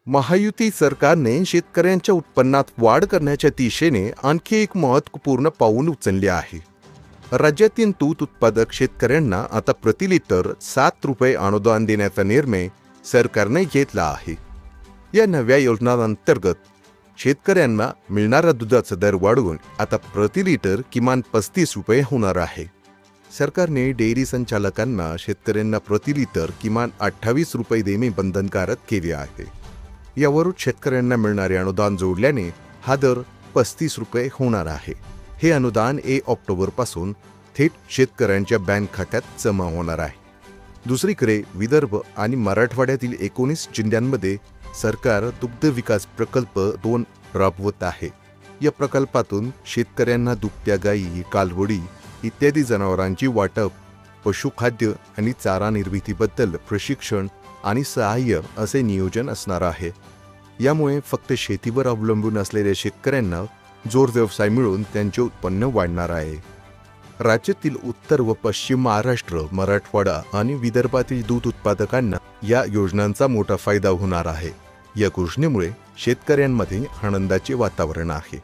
महायुती सरकारने शेतकऱ्यांच्या उत्पन्नात वाढ करण्याच्या दिशेने आणखी एक महत्त्वपूर्ण पाऊल उचलले आहे। राज्यातील दूध उत्पादक शेतकऱ्यांना आता प्रति लिटर 7 रुपये अनुदान देण्याचा निर्णय सरकारने घेतला आहे। या नव्या योजनांतर्गत शेतकऱ्यांना मिळणारा दुधाचा दर वाढवून आता प्रति लिटर किमान 35 रुपये होणार आहे। सरकारने डेअरी संचालकांना शेतकऱ्यांना प्रति लिटर किमान 28 रुपये देणे बंधनकारक केले आहे। यावरून शेतकऱ्यांना मिळणारे अनुदान जोडल्याने हा दर 35 रुपये होणार आहे। हे अनुदान 1 ऑक्टोबरपासून थेट शेतकऱ्यांच्या बँक खात्यात जमा होणार आहे। दुसरीकडे विदर्भ आणि मराठवाड्यातील 19 जिल्ह्यांमध्ये सरकार दुग्ध विकास प्रकल्प 2 राबवत आहे। या प्रकल्पातून शेतकऱ्यांना दुभत्या गायी, कालवडी इत्यादी जनावरांची वाटप, पशुखाद्य आणि चारा निर्मितीबद्दल प्रशिक्षण आणि सहाय्य असे नियोजन असणार आहे। यामुळे फक्त शेतीवर अवलंबून असलेल्या शेतकऱ्यांना जोड व्यवसाय मिळून त्यांचे उत्पन्न वाढणार आहे। राज्यातील उत्तर व पश्चिम महाराष्ट्र, मराठवाडा आणि विदर्भातील दूध उत्पादकांना या योजनांचा मोठा फायदा होणार आहे। या घोषणेमुळे शेतकऱ्यांमध्ये आनंदाचे वातावरण आहे।